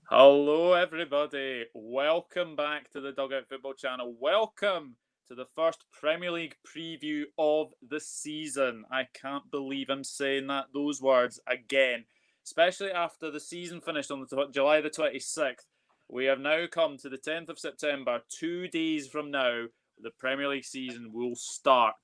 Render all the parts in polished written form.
Hello, everybody. Welcome back to the Dugout Football Channel. Welcome to the first Premier League preview of the season. I can't believe I'm saying those words again, especially after the season finished on July the 26th. We have now come to the 10th of September. 2 days from now, the Premier League season will start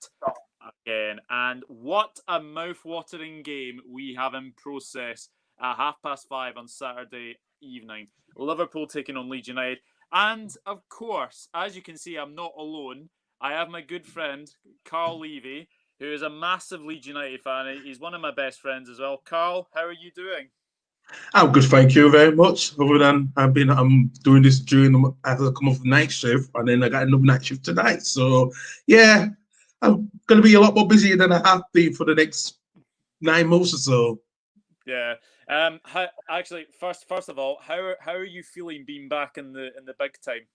again. And what a mouth-watering game we have in process at 5:30 on Saturday evening. Liverpool taking on Leeds United. And of course, as you can see, I'm not alone. I have my good friend, Karl Levy, who is a massive Leeds United fan. He's one of my best friends as well. Karl, how are you doing? I'm good, thank you very much. Other than I'm doing this after I come off the night shift, and then I got another night shift tonight. So yeah, I'm gonna be a lot more busy than I have been for the next 9 months or so. Yeah. Actually, first of all, how are you feeling being back in the big time?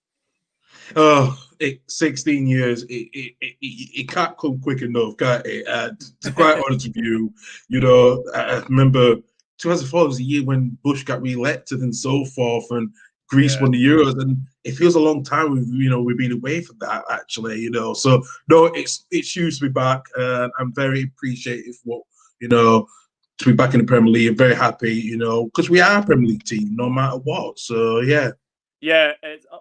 16 years, it can't come quick enough, can't it? To be quite honest with you, I remember 2004 was the year when Bush got re-elected and so forth, and Greece Yeah. won the Euros, and it feels a long time we've been away from that actually, So no, it's huge to be back. I'm very appreciative for to be back in the Premier League. I'm very happy, because we are a Premier League team no matter what. So yeah. Yeah,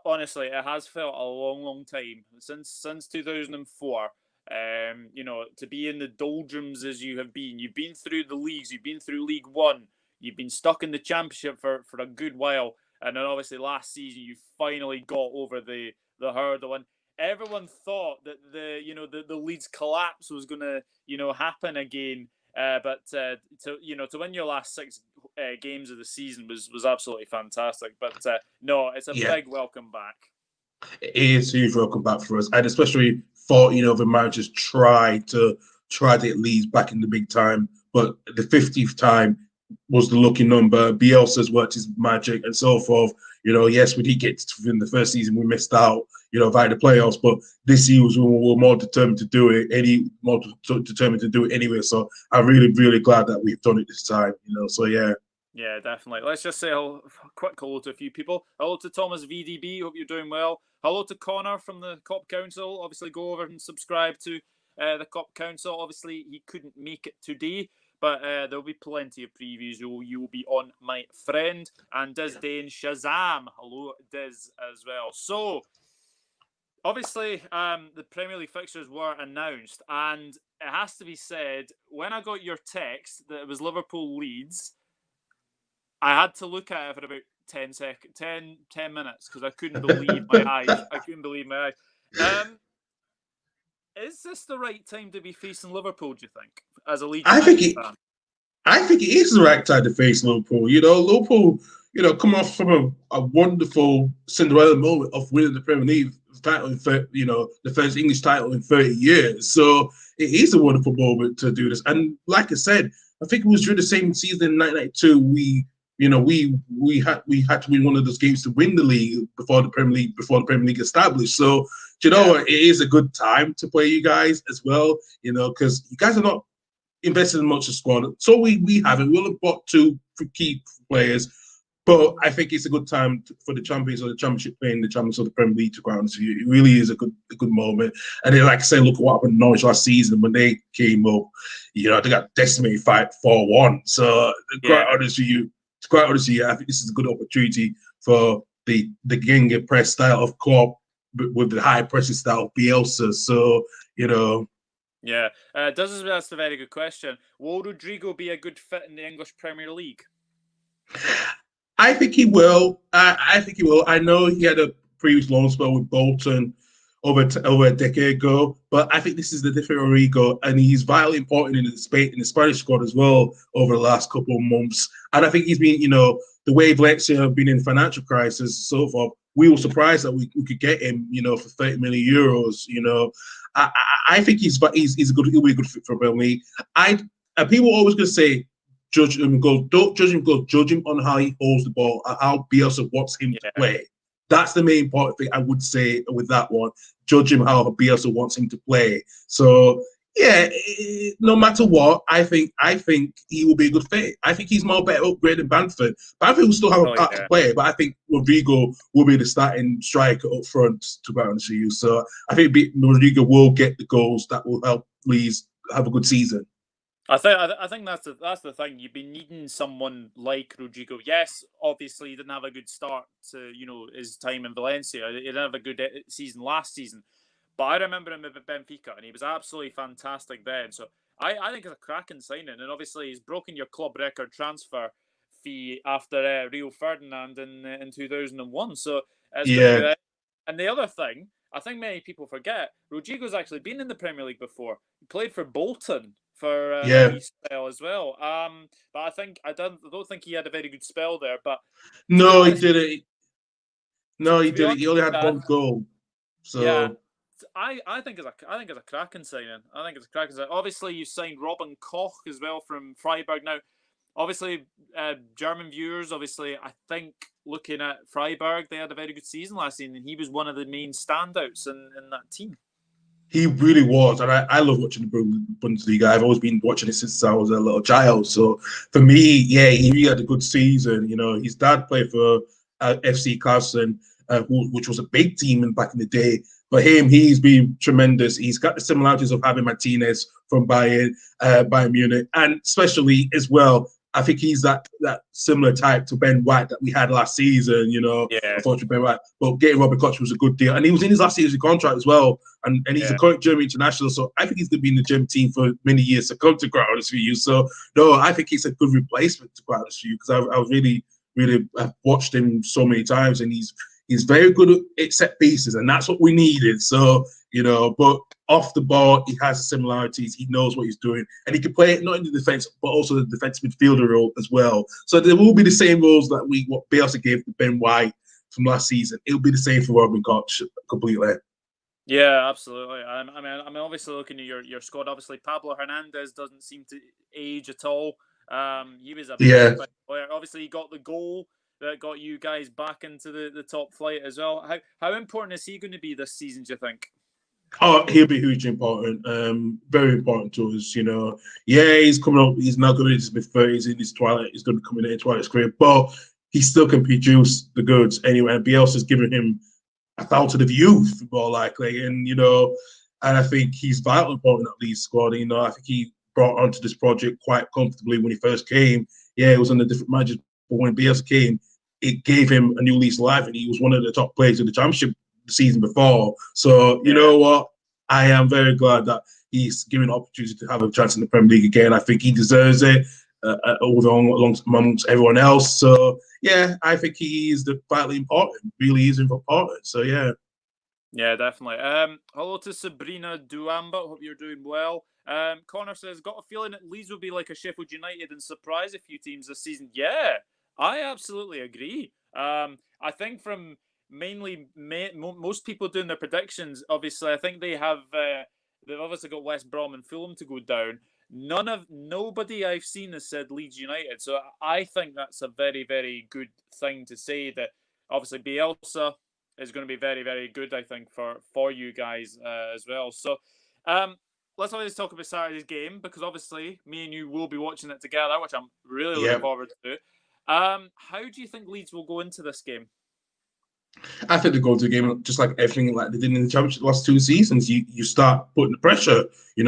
honestly, it has felt a long, long time since 2004. To be in the doldrums as you have been. You've been through the leagues, you've been through League One, you've been stuck in the Championship for a good while, and then obviously last season you finally got over the hurdle. And everyone thought that the Leeds collapse was going to happen again. But to win your last six games of the season was absolutely fantastic. But no, it's a Yeah. big welcome back. It is huge welcome back for us, and especially for the managers try to get Leeds back in the big time, but the 50th time was the lucky number. Bielsa's worked his magic and so forth. Yes, we did get to in the first season, we missed out, via the playoffs, but this year we were more determined to do it, determined to do it anyway. So I'm really, really glad that we've done it this time. So yeah. Yeah, definitely. Let's just say a quick hello to a few people. Hello to Thomas VDB. Hope you're doing well. Hello to Connor from the Cop Council. Obviously, go over and subscribe to the Cop Council. Obviously, he couldn't make it today, but there'll be plenty of previews. You will be on, my friend. And Diz Dane Shazam. Hello, Diz, as well. So, obviously, the Premier League fixtures were announced, and it has to be said, when I got your text that it was Liverpool Leeds, I had to look at it for about 10 minutes because I couldn't believe my eyes. I couldn't believe my eyes. Is this the right time to be facing Liverpool, do you think, as a Leeds I think United it. fan? I think it is the right time to face Liverpool. Liverpool, come off from a wonderful Cinderella moment of winning the Premier League title the first English title in 30 years. So it is a wonderful moment to do this. And like I said, I think it was during the same season in 1992 we had to win one of those games to win the league before the Premier League established. So it is a good time to play you guys as well. Because you guys are not invested in much of squad. So we haven't. We'll have bought two key players, but I think it's a good time for the champions of the championship playing the champions of the Premier League to ground. So it really is a good moment. And then, like I said, look at what happened in Norwich last season when they came up. They got decimated 4-1. So quite honest with you, I think this is a good opportunity for the Genga press style of Klopp with the high pressing style of Bielsa. So Yeah, that's a very good question. Will Rodrigo be a good fit in the English Premier League? I think he will. I think he will. I know he had a previous loan spell with Bolton over a decade ago, but I think this is the different Rodrigo, and he's vitally important in the Spanish squad as well over the last couple of months. And I think he's been, the way Valencia have been in financial crisis so far, we were surprised that we could get him, for 30 million euros. I think he'll be a good fit for Burnley. And people are always going to say, judge him on how he holds the ball and how Bielsa wants him to play. That's the main important thing I would say with that one. Judge him how Bielsa wants him to play. So Yeah, no matter what, I think he will be a good fit. I think he's more better upgrade than Bamford. Bamford will still have a part to play, but I think Rodrigo will be the starting striker up front, to be honest with you. So I think Rodrigo will get the goals that will help Leeds have a good season. I think that's the thing. You've been needing someone like Rodrigo. Yes, obviously he didn't have a good start to his time in Valencia. He didn't have a good season last season, but I remember him at Benfica, and he was absolutely fantastic then. So I think it's a cracking signing, and obviously he's broken your club record transfer fee after Rio Ferdinand in 2001. So it's going to be that. And the other thing, I think many people forget, Rodrigo's actually been in the Premier League before. He played for Bolton for a wee spell as well. But I don't think he had a very good spell there. But no, he didn't. No, he didn't. He only had one goal. So yeah, I think it's a cracking signing. I think it's a cracking signing. Obviously, you signed Robin Koch as well from Freiburg. Now, obviously, German viewers, I think looking at Freiburg, they had a very good season last season, and he was one of the main standouts in that team. He really was, and I love watching the Bundesliga. I've always been watching it since I was a little child. So for me, yeah, he really had a good season. His dad played for FC Klausen, which was a big team back in the day. For him, he's been tremendous. He's got the similarities of having Martinez from Bayern Munich, and especially as well, I think he's that similar type to Ben White that we had last season, unfortunately Ben White. But getting Robert Koch was a good deal. And he was in his last year's contract as well. And he's a current German international. So I think he's going to be in the German team for many years to come, to be honest with you. So, no, I think he's a good replacement, to be honest with you, because I was really, really, I've watched him so many times, and he's very good at set pieces, and that's what we needed. So, but off the ball, he has similarities. He knows what he's doing, and he can play it not in the defense, but also the defensive midfielder role as well. So there will be the same roles that what Bielsa gave to Ben White from last season. It'll be the same for Robin Koch completely. Yeah, absolutely. I mean, obviously looking at your squad, obviously Pablo Hernandez doesn't seem to age at all. He was a big player. Obviously, he got the goal that got you guys back into the top flight as well. How important is he going to be this season, do you think? Oh, he'll be hugely important. Very important to us, Yeah, he's coming up. He's not going to just be 30s. He's in his twilight. He's going to come in his twilight's career, but he still can produce the goods anyway. And Bielsa's giving him a fountain of youth, more likely. And, and I think he's vitally important at Leeds squad. I think he brought onto this project quite comfortably when he first came. Yeah, it was under different managers, but when Bielsa came, it gave him a new lease of life, and he was one of the top players in the championship the season before. So, you know what? I am very glad that he's given an opportunity to have a chance in the Premier League again. I think he deserves it amongst everyone else. So, yeah, I think he is vitally important. Really is important. So, yeah. Yeah, definitely. Hello to Sabrina Duamba. Hope you're doing well. Connor says, got a feeling that Leeds will be like a Sheffield United and surprise a few teams this season. Yeah, I absolutely agree. I think from mainly most people doing their predictions, obviously, I think they've obviously got West Brom and Fulham to go down. Nobody I've seen has said Leeds United. So I think that's a very, very good thing to say, that obviously Bielsa is going to be very, very good, I think, for you guys as well. So let's always talk about Saturday's game, because obviously me and you will be watching it together, which I'm really looking forward to. How do you think Leeds will go into this game? I think they go to the game just like everything like they did in the championship the last 2 seasons. You start putting the pressure,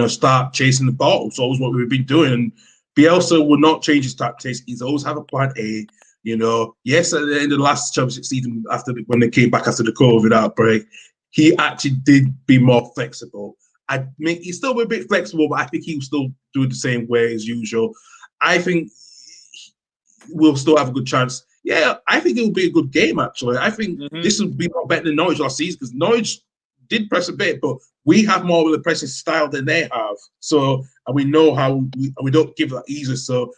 start chasing the ball. It's always what we've been doing. And Bielsa will not change his tactics. He's always have a plan A. Yes, at the end of the last championship season, when they came back after the COVID outbreak, he actually did be more flexible. I mean, he's still a bit flexible, but I think he will still do it the same way as usual. I think we'll still have a good chance. Yeah, I think it will be a good game, actually. I think this will be more better than Norwich last season, because Norwich did press a bit, but we have more of the pressing style than they have. So, and we know how we don't give that easy. So,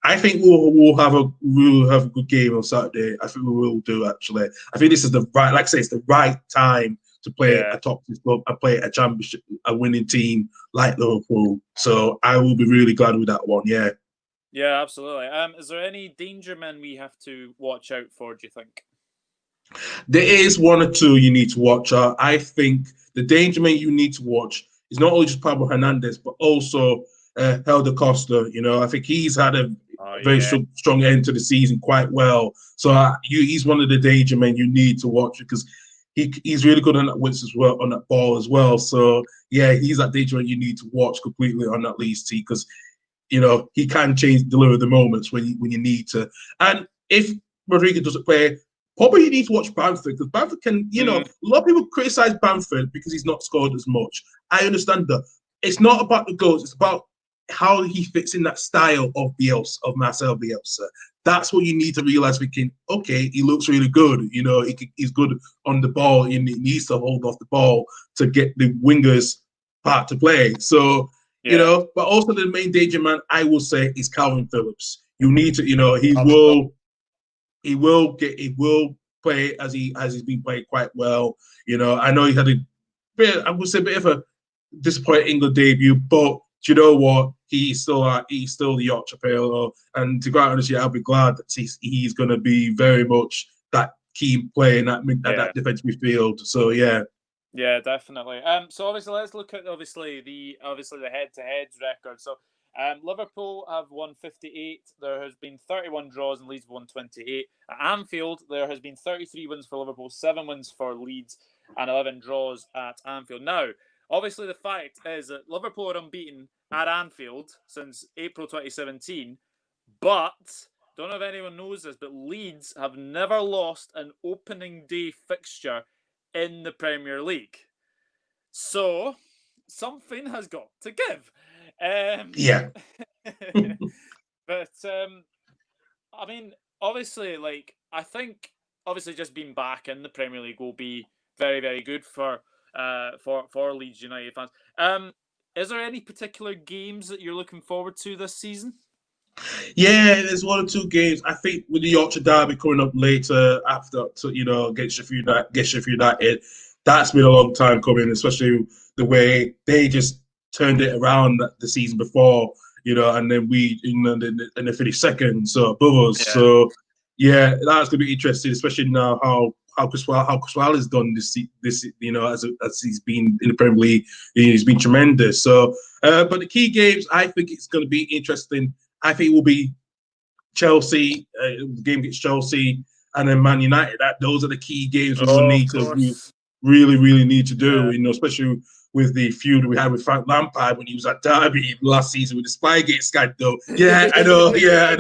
I think we'll have a good game on Saturday. I think we will do, actually. I think this is the right, like I say, it's the right time to play a top club and play a championship, a winning team like Liverpool. So I will be really glad with that one. Yeah. Yeah, absolutely. Is there any danger men we have to watch out for, do you think? There is one or two you need to watch out. I think the danger men you need to watch it's not only just Pablo Hernandez, but also Helder Costa. You know, I think he's had a very strong end to the season quite well. So he's one of the danger men you need to watch because he's really good on that width as well, on that ball as well. So yeah, he's that danger man you need to watch completely on that Leeds team because you know he can deliver the moments when you need to. And if Rodriguez doesn't play, probably you need to watch Bamford because Bamford can, you know, a lot of people criticize Bamford because he's not scored as much. I understand that. It's not about the goals, it's about how he fits in that style of Bielsa, of Marcelo Bielsa. That's what you need to realize. Thinking, okay, he looks really good. You know, he's good on the ball. He needs to hold off the ball to get the wingers part to play. So, you know, but also the main danger man, I will say, is Calvin Phillips. You need to, you know, he will play as he's been playing quite well. You know, I know he had a bit, I would say, a bit of a disappointing England debut, but do you know what? He's still the Yorkshire player, and to be quite honest, I'll be glad that he's going to be very much that key player in that defensive midfield. So yeah. Yeah, definitely. So obviously, let's look at the head-to-heads record. So, Liverpool have won 58. There has been 31 draws, and Leeds have won 28. At Anfield, there has been 33 wins for Liverpool, 7 wins for Leeds, and 11 draws at Anfield. Now, obviously, the fact is that Liverpool are unbeaten at Anfield since April 2017, but don't know if anyone knows this, but Leeds have never lost an opening day fixture in the Premier League. So, something has got to give. Yeah. But, I mean, obviously, I think, obviously, just being back in the Premier League will be very, very good for Leeds United fans. Is there any particular games that you're looking forward to this season? Yeah, there's 1 or 2 games. I think with the Yorkshire Derby coming up later after, you know, against Sheffield United, that's been a long time coming, especially the way they just turned it around the season before, you know, and then they finished second, so above us. Yeah. So yeah, that's gonna be interesting, especially now how Cresswell has done this, you know, as he's been in the Premier League, he's been tremendous. So, but the key games, I think it's going to be interesting. I think it will be Chelsea, the game against Chelsea, and then Man United. Those are the key games we will need to really need to do. You know, especially with the feud we had with Frank Lampard when he was at Derby last season with the Spygate scandal. Yeah, I know. Yeah.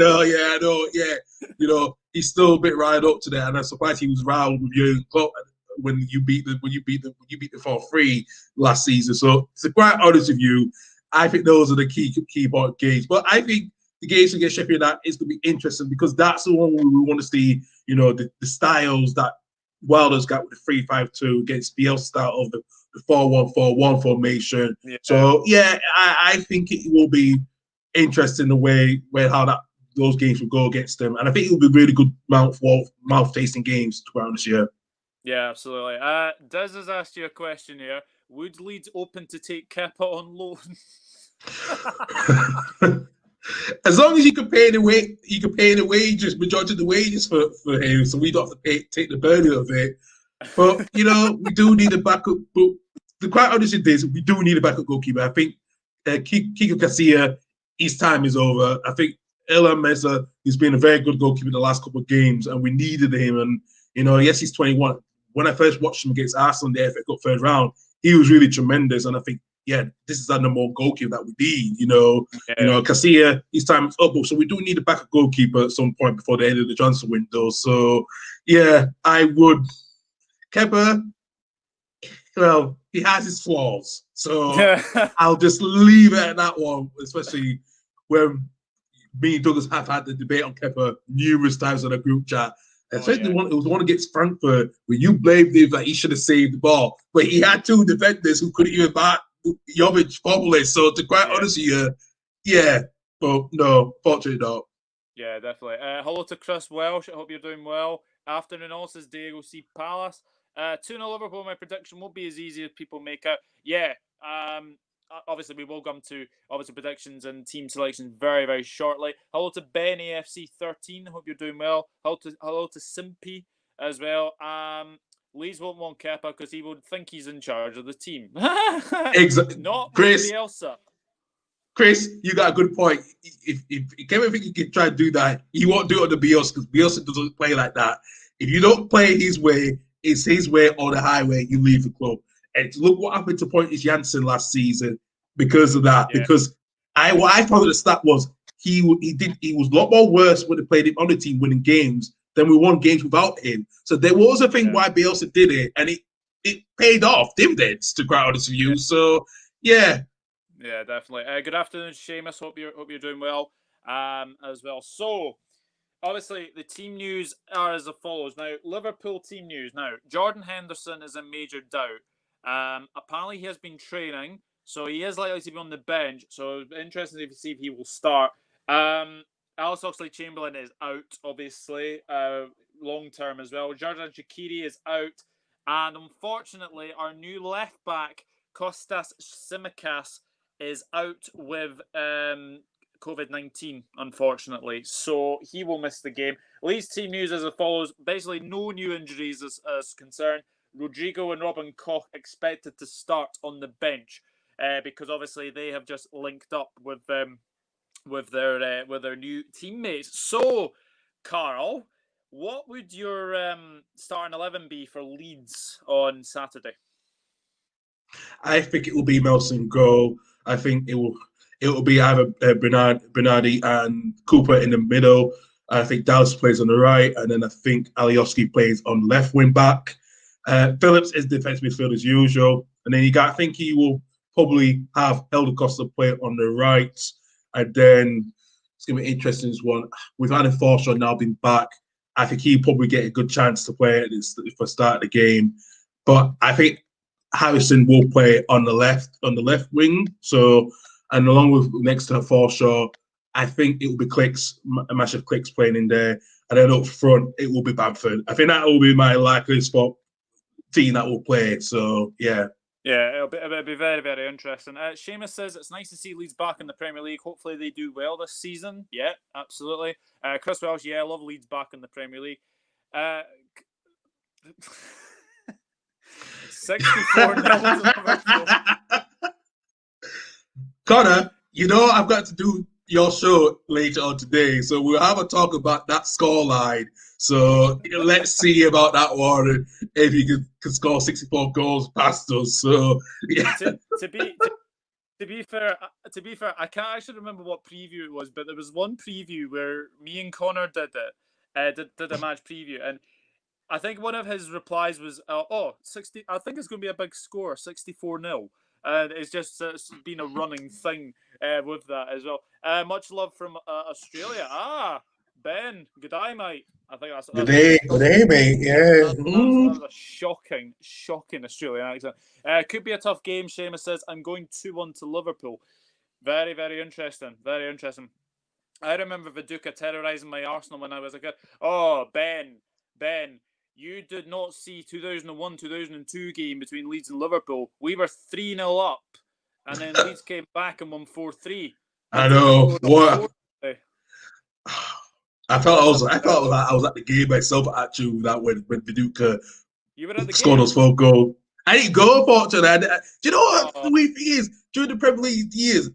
You know, he's still a bit riled up to that, and I'm surprised he was riled with Jurgen Klopp when you beat the 4-3 last season. So to be quite honest with you, I think those are the key games. But I think the games against Sheffield United is going to be interesting because that's the one where we want to see, you know, the styles that Wilder's got with the 3-5-2 against Bielsa style of the 4-1-4-1 formation. Yeah. So yeah, I think it will be interesting the way how those games will go against them, and I think it will be really good mouth-tasting games to be honest. Yeah, absolutely. Des has asked you a question here. Would Leeds open to take Kepa on loan? As long as you can pay the wages, majority of the wages for him, so we don't have to take the burden of it. But you know, we do need a backup. But the quite honest with this, we do need a backup goalkeeper. I think Kiko Casilla, his time is over. I think Elan Meza, he's been a very good goalkeeper the last couple of games, and we needed him. And you know, yes, he's 21. When I first watched him against Arsenal in the FA Cup third round, he was really tremendous. And I think, yeah, this is our number one goalkeeper that we need. You know, Casilla, his time is up, so we do need a backup goalkeeper at some point before the end of the transfer window. So, yeah, I would. Kepa, well, he has his flaws, so I'll just leave it at that one. Especially when me and Douglas have had the debate on Kepa numerous times on a group chat. Especially it was the one against Frankfurt where you blamed him that he should have saved the ball, but he had 2 defenders who couldn't even back Jovic probably. So to quite honestly, but no, fortunately not. Yeah, definitely. Hello to Chris Welsh. I hope you're doing well. Afternoon all, says Diego C. Palace. 2-0 Liverpool, my prediction won't be as easy as people make out. Yeah, obviously we will come to predictions and team selections very, very shortly. Hello to Ben AFC 13. Hope you're doing well. Hello to Simpy as well. Leeds won't want Kepa because he would think he's in charge of the team. Exactly. Not Chris, Bielsa. Chris, you got a good point. If Kevin think he can try to do that, he won't do it on the Bielsa because Bielsa doesn't play like that. If you don't play his way, it's his way or the highway, you leave the club. And look what happened to Pontus Janssen last season because of that. Yeah. Because what I thought the stat was he was a lot more worse when they played him on the team winning games than we won games without him. So there was a thing why Bielsa did it, and it paid off dividends, to quite honest with you. So yeah. Yeah, definitely. Good afternoon, Seamus. Hope you're doing well as well. So, obviously, the team news are as follows. Now, Liverpool team news. Now, Jordan Henderson is in major doubt. Apparently, he has been training, so he is likely to be on the bench. So, it'll be interesting to see if he will start. Alex Oxlade-Chamberlain is out, obviously, long term as well. Jordan Shaqiri is out. And unfortunately, our new left back, Kostas Tsimikas, is out with COVID-19, unfortunately. So he will miss the game. Leeds team news as follows. Basically, no new injuries as concerned. Rodrigo and Robin Koch expected to start on the bench because obviously they have just linked up with their new teammates. So, Karl, what would your starting 11 be for Leeds on Saturday? I think it will be Melson goal. I think it will be either Bernardi and Cooper in the middle. I think Dallas plays on the right, and then I think Alioski plays on left wing back. Phillips is defensive midfield as usual, and then I think he will probably have Helder Costa play on the right, and then it's gonna be an interesting one. With Adam Forshaw now being back, I think he'll probably get a good chance to play at this for start of the game. But I think Harrison will play on the left wing. So, and along with next to Forshaw, I think it will be a massive Clicks playing in there. And then up front, it will be Bamford. I think that will be my likely spot team that will play. So, yeah. Yeah, it'll be very, very interesting. Seamus says it's nice to see Leeds back in the Premier League. Hopefully they do well this season. Yeah, absolutely. Chris Welsh, I love Leeds back in the Premier League. 64 Connor, I've got to do your show later on today, so we'll have a talk about that scoreline. So let's see about that one, if you can score 64 goals past us. So yeah. To be fair, I can't actually remember what preview it was, but there was one preview where me and Connor did a match preview, and I think one of his replies was, 60. I think it's going to be a big score, 64-0. And it's just been a running thing with that as well. Much love from Australia. Ben, good day, mate. I think that's good day, mate. Yeah, that was a shocking Australian accent. Could be a tough game. Seamus says, I'm going 2-1 to Liverpool. Very, very interesting. Very interesting. I remember Viduka terrorising my Arsenal when I was a kid. Oh, Ben, you did not see 2001-2002 game between Leeds and Liverpool. We were 3-0 up, and then Leeds came back and won 4-3. I know what. I felt I was at the game myself. Actually, that when Viduka scored those 4 goals. I didn't go, unfortunately. Do you know what the weird thing is? During the Premier League years,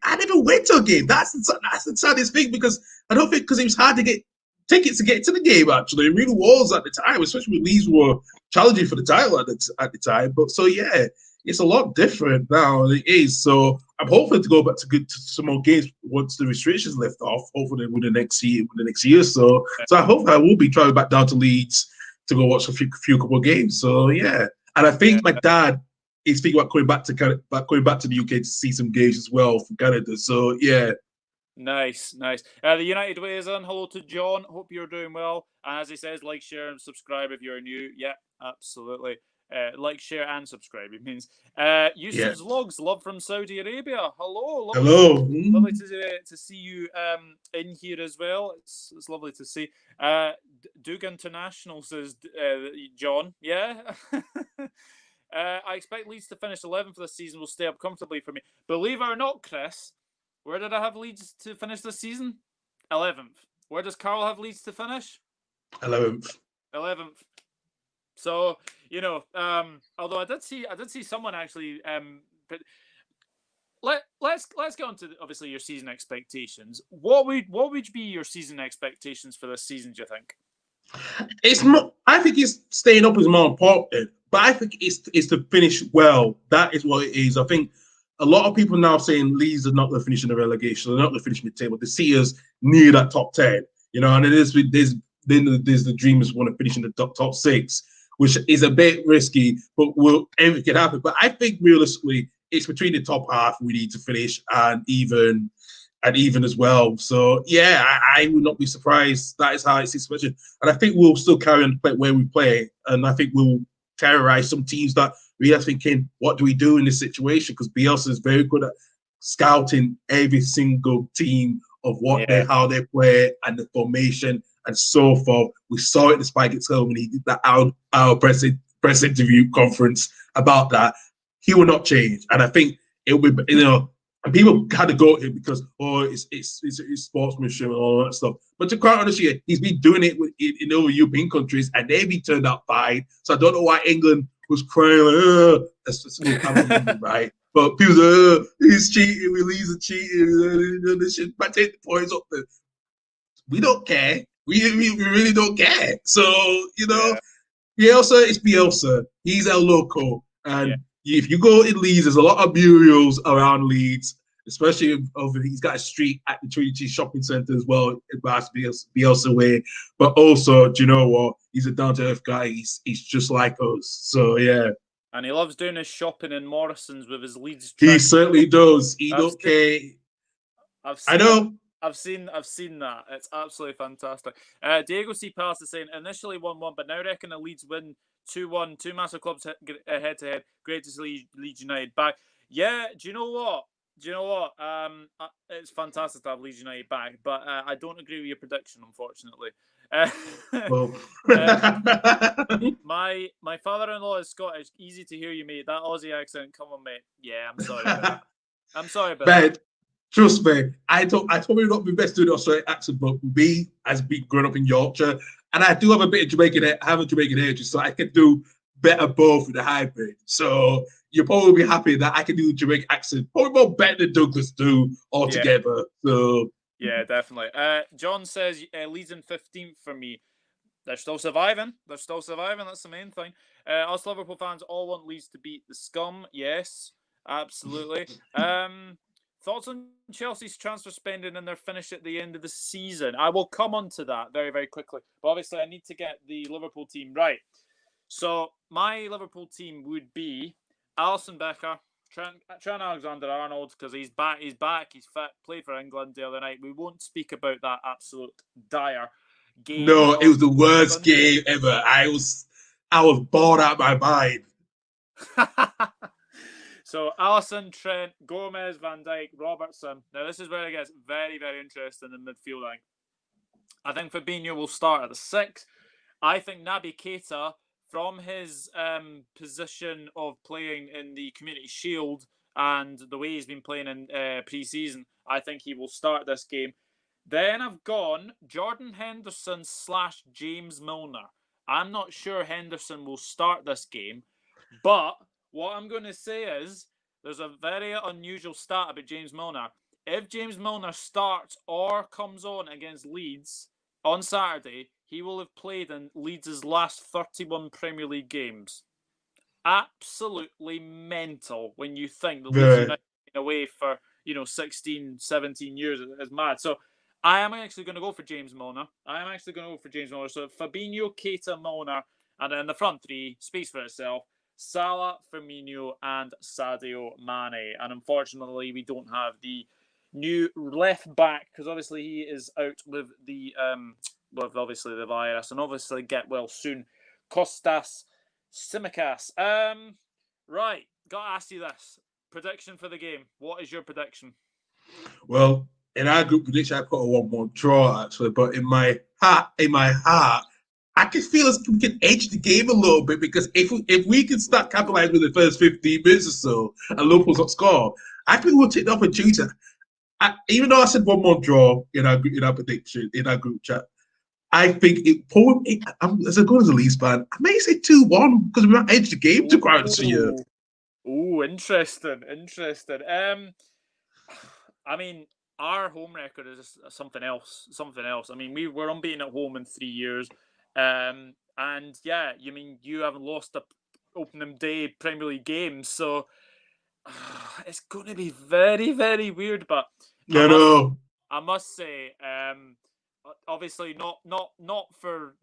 I never went to a game. That's the saddest thing, because I don't think because it was hard to get tickets to get to the game. Actually, it really was at the time, especially when Leeds were challenging for the title at the time. But so yeah, it's a lot different now. It is. So I'm hoping to go back to some more games once the restrictions lift off. Hopefully, with the next year. So I hope I will be traveling back down to Leeds to go watch a few couple of games. So yeah, and I think my dad is thinking about going back to the UK to see some games as well from Canada. So yeah. Nice. The United Way is on. Hello to John. Hope you're doing well. And as he says, like, share, and subscribe if you're new. Yeah, absolutely. Like, share, and subscribe. It means Yusuf's Vlogs, love from Saudi Arabia. Hello. Lovely to see you in here as well. It's lovely to see. Doug International says John. Yeah. I expect Leeds to finish 11th for this season. Will stay up comfortably for me. Believe it or not, Chris. Where did I have Leeds to finish this season? 11th. Where does Karl have Leeds to finish? 11th. So although I did see someone actually, but let's get on to obviously your season expectations. What would be your season expectations for this season? Do you think? It's not. I think it's staying up is more important, but I think it's to finish well. That is what it is. I think a lot of people now saying Leeds are not going to finish in the relegation. They're not going to finish mid-table. They see us near that top 10. And there's the dreamers want to finish in the top 6, which is a bit risky, but anything can happen. But I think realistically, it's between the top half we need to finish and even as well. So yeah, I would not be surprised. That is how it's expression. And I think we'll still carry on play where we play. And I think we'll terrorize some teams that we are thinking, what do we do in this situation? Because Bielsa is very good at scouting every single team of how they play and the formation and so forth. We saw it in the Spike Hill when he did that our press interview conference about that. He will not change. And I think it will be, and people had to go at him because, it's sportsmanship and all that stuff. But to quite honestly, he's been doing it in other European countries, and they've been turned out fine. So I don't know why England was crying like, right? But people say, he's cheating, Leeds are cheating, this shit might take the points up there. We don't care. We really don't care. So, Bielsa is Bielsa. He's El Loco. And if you go in Leeds, there's a lot of murals around Leeds, especially he's got a street at the Trinity Shopping Centre as well, in Bielsa way. But also, do you know what? He's a down-to-earth guy. He's just like us. So, yeah. And he loves doing his shopping in Morrison's with his Leeds. He certainly does. He don't care. I've seen that. It's absolutely fantastic. Diego C. Palace is saying initially 1-1, but now reckon the Leeds win 2-1. Two massive clubs head-to-head. Great to see Leeds United back. Yeah, do you know what? It's fantastic to have Leeds United back, but I don't agree with your prediction, unfortunately. My father-in-law is Scottish. Easy to hear you, mate. That Aussie accent, come on, mate. Yeah, I'm sorry about that. I'm sorry about that. Trust me, I probably not be best doing the Australian accent, but me as being grown up in Yorkshire, and I do have a bit of Jamaican. I have a Jamaican heritage, so I can do better both with the hybrid. So you'll probably be happy that I can do the Jamaican accent probably more better than Douglas do altogether. Yeah. So yeah, definitely. John says Leeds in 15th for me. They're still surviving. That's the main thing. Us Liverpool fans all want Leeds to beat the scum. Yes, absolutely. Thoughts on Chelsea's transfer spending and their finish at the end of the season? I will come on to that very, very quickly. But obviously, I need to get the Liverpool team right. So my Liverpool team would be Alisson Becker, Trent Alexander-Arnold, because he's back. He's fit. Played for England the other night. We won't speak about that absolute dire game. No, it was the worst game ever. I was bored out of my mind. So Alisson, Trent, Gomez, Van Dijk, Robertson. Now this is where it gets very, very interesting in midfield. I think Fabinho will start at the 6. I think Naby Keita, from his position of playing in the Community Shield and the way he's been playing in pre-season, I think he will start this game. Then I've gone Jordan Henderson / James Milner. I'm not sure Henderson will start this game, but what I'm going to say is there's a very unusual stat about James Milner. If James Milner starts or comes on against Leeds on Saturday, he will have played in Leeds' last 31 Premier League games. Absolutely mental when you think the Leeds United have been away for 16, 17 years. It's mad. So I am actually going to go for James Milner. So Fabinho, Keita, Milner, and then the front three speaks for itself. Salah, Firmino, and Sadio Mane. And unfortunately, we don't have the new left back because obviously he is out with the obviously the virus, and obviously get well soon. Kostas Tsimikas. Right, gotta ask you this. Prediction for the game. What is your prediction? Well, in our group prediction, I put a 1-1 draw actually, but in my heart, I can feel as we can edge the game a little bit because if we can start capitalizing with the first 15 minutes or so and Liverpool's not score, I think we'll take the opportunity. Even though I said 1-1 draw in our prediction, in our group chat, I think as a good as a Leeds fan, I may say 2-1 because we might edge the game to quite honest with you. Oh, interesting. I mean, our home record is something else. I mean, we were unbeaten at home in 3 years, and yeah, you haven't lost a opening day Premier League game, so it's going to be very, very weird. But I must say, obviously not for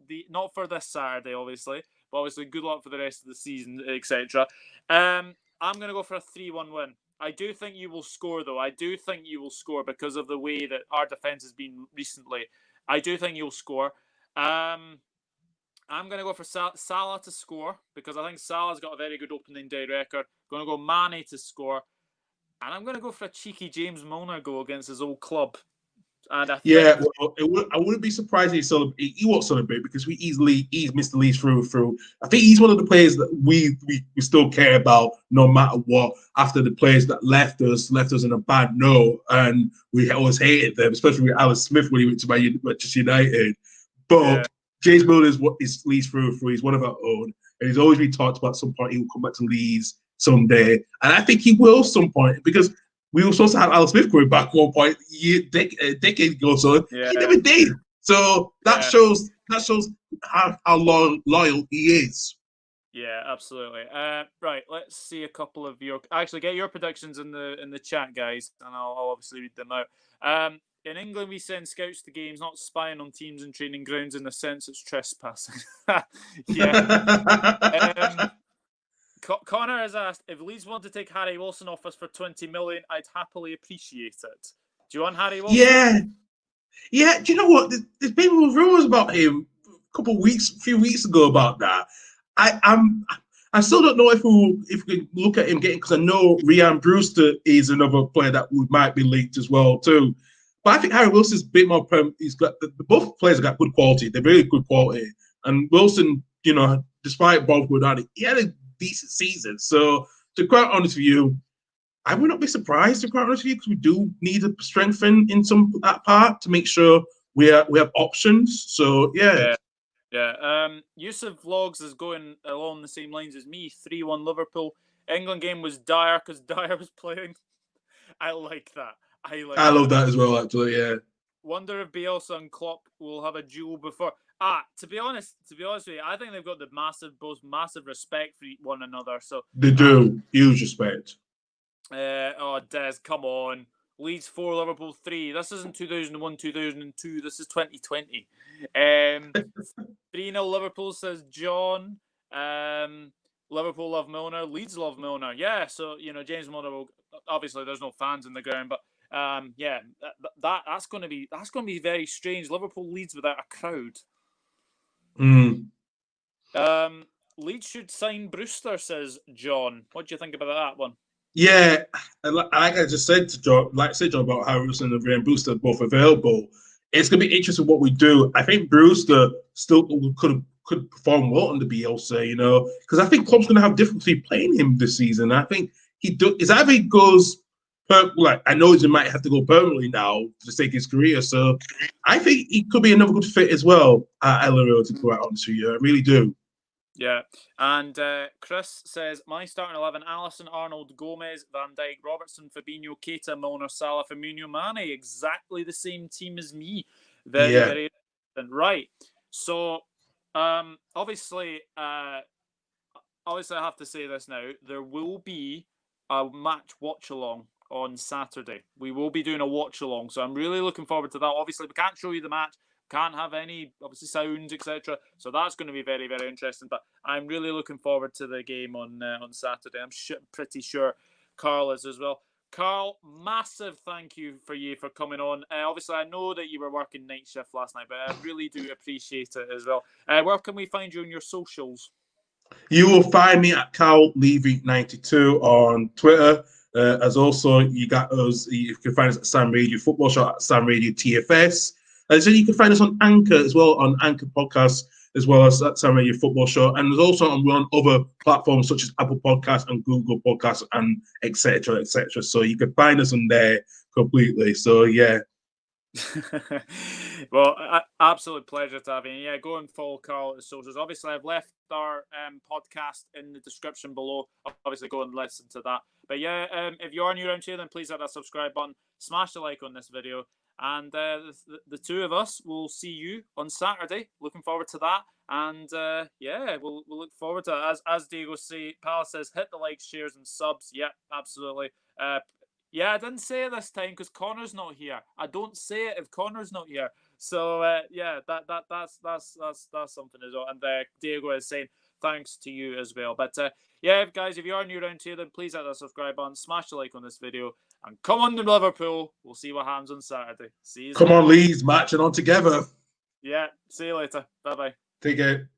this Saturday, obviously, but obviously good luck for the rest of the season, etc. I'm going to go for a 3-1 win. I do think you will score, though. I do think you will score because of the way that our defence has been recently. I do think you'll score. I'm going to go for Salah to score because I think Salah's got a very good opening day record. Going to go Mane to score. And I'm going to go for a cheeky James Milner goal against his old club. And I wouldn't be surprised if he won't celebrate because he's Mr. Leeds through. I think he's one of the players that we still care about no matter what. After the players that left us in a bad note, and we always hated them, especially with Alan Smith when he went to Manchester United. But James Milner is Leeds through. He's one of our own, and he's always been talked about. Some point he will come back to Leeds someday, and I think he will some point because we were supposed to have Alan Smith going back one point a decade ago, so he never did. So that shows how loyal he is. Yeah, absolutely. Right, let's see a couple of get your predictions in the chat, guys, and I'll obviously read them out. In England, we send scouts to games, not spying on teams and training grounds in the sense it's trespassing. Yeah. Connor has asked, if Leeds want to take Harry Wilson off us for 20 million, I'd happily appreciate it. Do you want Harry Wilson? Yeah. Do you know what? There's been rumours about him a few weeks ago about that. I still don't know if we can look at him getting, because I know Ryan Brewster is another player that might be linked as well too. But I think Harry Wilson's a bit more. He's got both players have got good quality. They're really good quality, and Wilson, despite both going down, he had a decent season. So to be quite honest with you, I would not be surprised to be quite honest with you because we do need to strengthen in that part to make sure we have options. So yeah. Yusuf Vlogs is going along the same lines as me. 3-1 Liverpool. England game was Dyer because Dyer was playing. I like that. I love that as well, actually. Yeah. Wonder if Bielsa and Klopp will have a duel before. To be honest with you, I think they've got the massive respect for one another. So they do huge respect. Des, come on. Leeds 4, Liverpool 3. This isn't 2001, 2002. This is 2020. 3-0 Liverpool, says John. Liverpool love Milner. Leeds love Milner. Yeah, so James Milner will. Obviously, there's no fans in the ground, but that's going to be very strange. Liverpool Leeds without a crowd. Leeds should sign Brewster, says John. What do you think about that one? Yeah, like I just said to John, about how Wilson and Ryan Brewster are both available. It's going to be interesting what we do. I think Brewster still could perform well under Bielsa, because I think Klopp's going to have difficulty playing him this season. I think it's either he goes, I know he might have to go permanently now to take his career. So I think he could be another good fit as well at LRO, to be quite honest with you. I really do. Yeah, and Chris says, my starting 11, Alisson, Arnold, Gomez, Van Dijk, Robertson, Fabinho, Keita, Milner, Salah, Firmino, Mane. Exactly the same team as me. Very interesting. Right. So, obviously, I have to say this now. There will be a match watch-along on Saturday. We will be doing a watch-along, so I'm really looking forward to that. Obviously, we can't show you the match. Can't have any, obviously, sounds, etc. So that's going to be very, very interesting. But I'm really looking forward to the game on Saturday. I'm pretty sure Karl is as well. Karl, massive thank you for coming on. Obviously, I know that you were working night shift last night, but I really do appreciate it as well. Where can we find you on your socials? You will find me at Karl Levy 92 on Twitter. As also, you got us. You can find us at Sam Radio Football Show, at Sam Radio TFS. And so you can find us on Anchor as well, on Anchor Podcasts, as well as at Sam Radio Football Show. And there's also on other platforms such as Apple Podcasts and Google Podcasts and etc. So you can find us on there completely. So yeah. Well, absolute pleasure to have you. Yeah, go and follow Karl at the socials. Obviously, I've left our podcast in the description below. Obviously, go and listen to that. But yeah, if you are new around here, then please hit that subscribe button, smash the like on this video, and the two of us will see you on Saturday. Looking forward to that. And yeah, we'll look forward to it. As Diego Palace says, hit the likes, shares, and subs. Yeah, absolutely. Yeah, I didn't say it this time because Connor's not here. I don't say it if Connor's not here. So yeah, that's something as well. And Diego is saying thanks to you as well. But yeah, guys, if you are new around here, then please hit that subscribe button, smash the like on this video, and come on to Liverpool. We'll see what happens on Saturday. See you. Come on, Leeds, marching on together. Yeah, see you later. Bye bye. Take care.